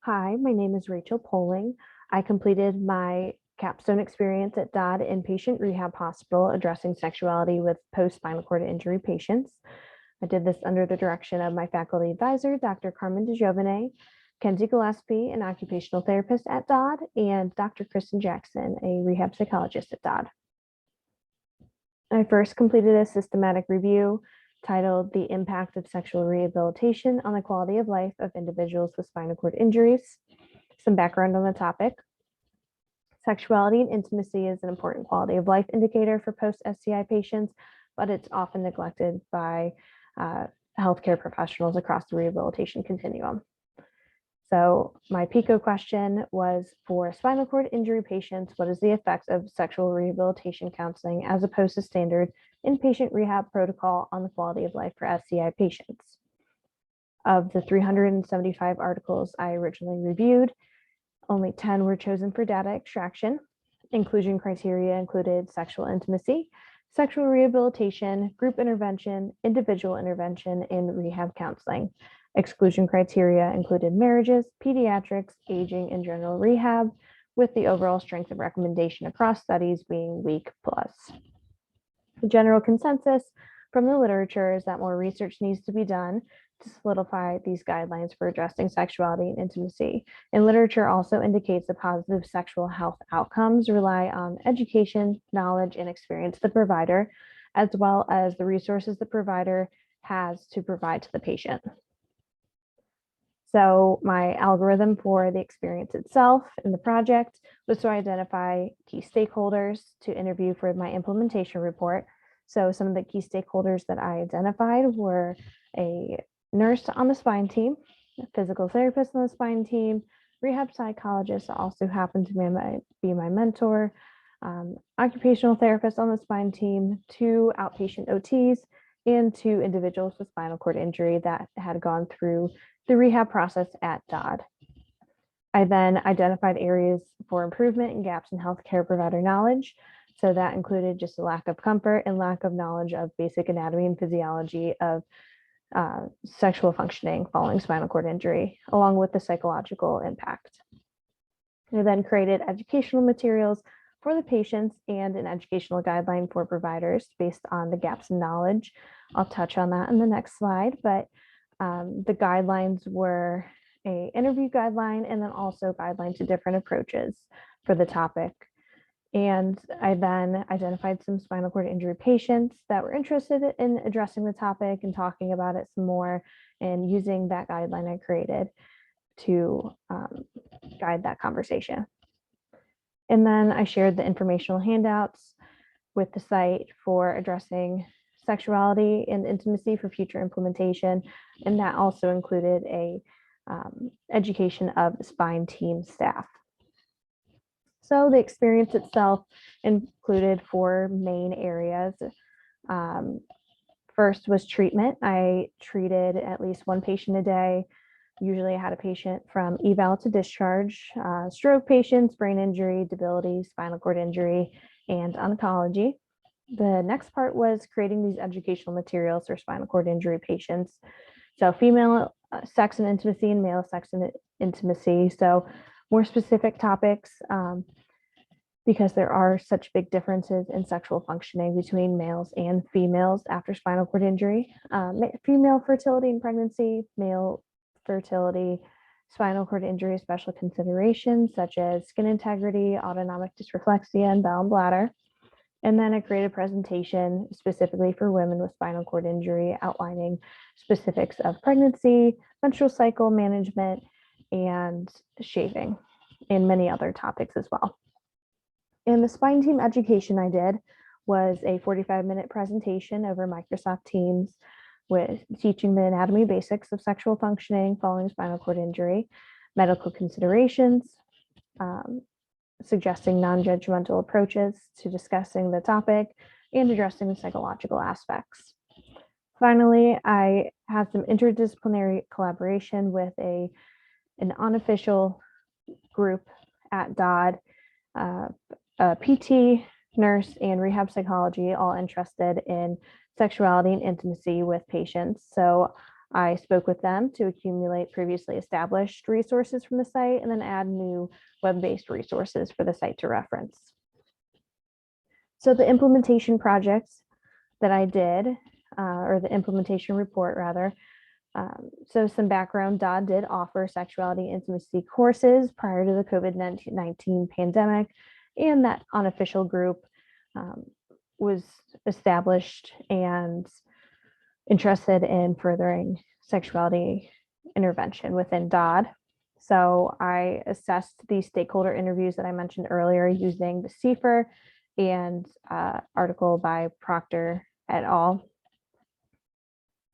Hi, my name is Rachel Poling. I completed my capstone experience at Dodd Inpatient Rehab Hospital addressing sexuality with post-spinal cord injury patients. I did this under the direction of my faculty advisor, Dr. Carmen DeJovene, Kenzie Gillespie, an occupational therapist at Dodd, and Dr. Kristen Jackson, a rehab psychologist at Dodd. I first completed a systematic review titled The Impact of Sexual Rehabilitation on the Quality of Life of Individuals with Spinal Cord Injuries. Some background on the topic. Sexuality and intimacy is an important quality of life indicator for post-SCI patients, but it's often neglected by healthcare professionals across the rehabilitation continuum. So my PICO question was, for spinal cord injury patients, what is the effects of sexual rehabilitation counseling as opposed to standard inpatient rehab protocol on the quality of life for SCI patients? Of the 375 articles I originally reviewed, only 10 were chosen for data extraction. Inclusion criteria included sexual intimacy, sexual rehabilitation, group intervention, individual intervention, and rehab counseling. Exclusion criteria included marriages, pediatrics, aging, and general rehab, with the overall strength of recommendation across studies being weak plus. The general consensus from the literature is that more research needs to be done to solidify these guidelines for addressing sexuality and intimacy. And literature also indicates that positive sexual health outcomes rely on education, knowledge, and experience of the provider, as well as the resources the provider has to provide to the patient. So my algorithm for the experience itself in the project was to identify key stakeholders to interview for my implementation report. So some of the key stakeholders that I identified were a nurse on the spine team, a physical therapist on the spine team, rehab psychologist also happened to be my mentor, occupational therapist on the spine team, 2 outpatient OTs, and 2 individuals with spinal cord injury that had gone through the rehab process at Dodd. I then identified areas for improvement and gaps in healthcare provider knowledge. So that included just a lack of comfort and lack of knowledge of basic anatomy and physiology of sexual functioning following spinal cord injury, along with the psychological impact. I then created educational materials for the patients and an educational guideline for providers based on the gaps in knowledge. I'll touch on that in the next slide, but the guidelines were an interview guideline and then also guidelines to different approaches for the topic. And I then identified some spinal cord injury patients that were interested in addressing the topic and talking about it some more, and using that guideline I created to guide that conversation. And then I shared the informational handouts with the site for addressing sexuality and intimacy for future implementation. And that also included a education of the spine team staff. So the experience itself included 4 main areas. First was treatment. I treated at least 1 patient a day. Usually I had a patient from eval to discharge, stroke patients, brain injury, debility, spinal cord injury, and oncology. The next part was creating these educational materials for spinal cord injury patients. So female sex and intimacy and male sex and intimacy. So more specific topics, because there are such big differences in sexual functioning between males and females after spinal cord injury. Female fertility and pregnancy, male fertility, spinal cord injury, special considerations such as skin integrity, autonomic dysreflexia, and bowel and bladder. And then I created a presentation specifically for women with spinal cord injury, outlining specifics of pregnancy, menstrual cycle management, and shaving, and many other topics as well. And the spine team education I did was a 45-minute presentation over Microsoft Teams with teaching the anatomy basics of sexual functioning following spinal cord injury, medical considerations, suggesting non-judgmental approaches to discussing the topic, and addressing the psychological aspects. Finally, I had some interdisciplinary collaboration with an unofficial group at Dodd, a PT, nurse, and rehab psychology, all interested in sexuality and intimacy with patients. So I spoke with them to accumulate previously established resources from the site and then add new web-based resources for the site to reference. So the implementation projects that I did, or the implementation report rather, so some background, Dodd did offer sexuality and intimacy courses prior to the COVID-19 pandemic, and that unofficial group was established and interested in furthering sexuality intervention within Dodd. So I assessed the stakeholder interviews that I mentioned earlier using the CFR and article by Proctor et al.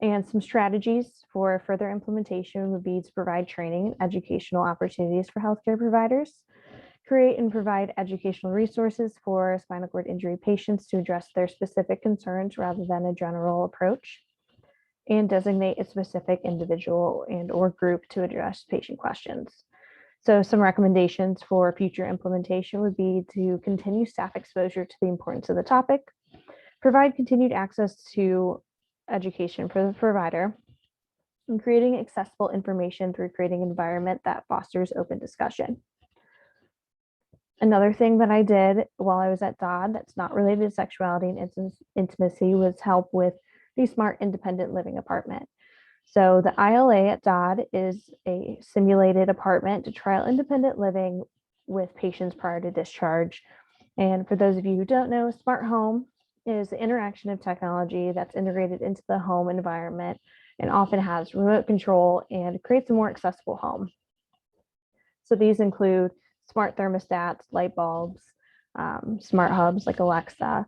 And some strategies for further implementation would be to provide training and educational opportunities for healthcare providers, create and provide educational resources for spinal cord injury patients to address their specific concerns rather than a general approach, and designate a specific individual and or group to address patient questions. So some recommendations for future implementation would be to continue staff exposure to the importance of the topic, provide continued access to education for the provider, and creating accessible information through creating an environment that fosters open discussion. Another thing that I did while I was at Dodd that's not related to sexuality and intimacy was help with the Smart Independent Living Apartment. So the ILA at Dodd is a simulated apartment to trial independent living with patients prior to discharge. And for those of you who don't know, Smart Home is the interaction of technology that's integrated into the home environment and often has remote control and creates a more accessible home. So these include smart thermostats, light bulbs, smart hubs like Alexa.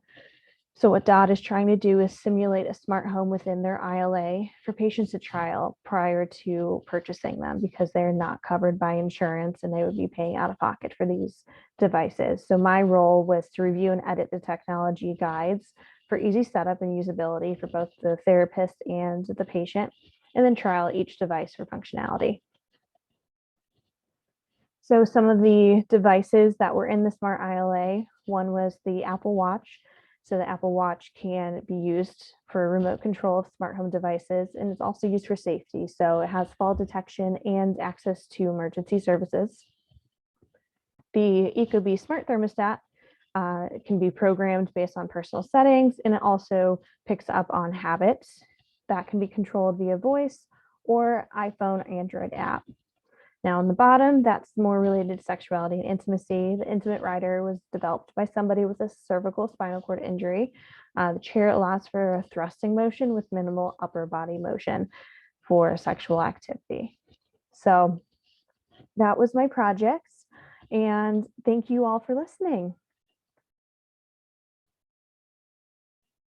So what Dodd is trying to do is simulate a smart home within their ILA for patients to trial prior to purchasing them because they're not covered by insurance and they would be paying out of pocket for these devices. So my role was to review and edit the technology guides for easy setup and usability for both the therapist and the patient, and then trial each device for functionality. So some of the devices that were in the Smart ILA, one was the Apple Watch. So the Apple Watch can be used for remote control of smart home devices, and it's also used for safety. So it has fall detection and access to emergency services. The Ecobee Smart Thermostat can be programmed based on personal settings, and it also picks up on habits that can be controlled via voice or iPhone, Android app. Now on the bottom, that's more related to sexuality and intimacy. The Intimate Rider was developed by somebody with a cervical spinal cord injury. The chair allows for a thrusting motion with minimal upper body motion for sexual activity. So that was my projects, and thank you all for listening.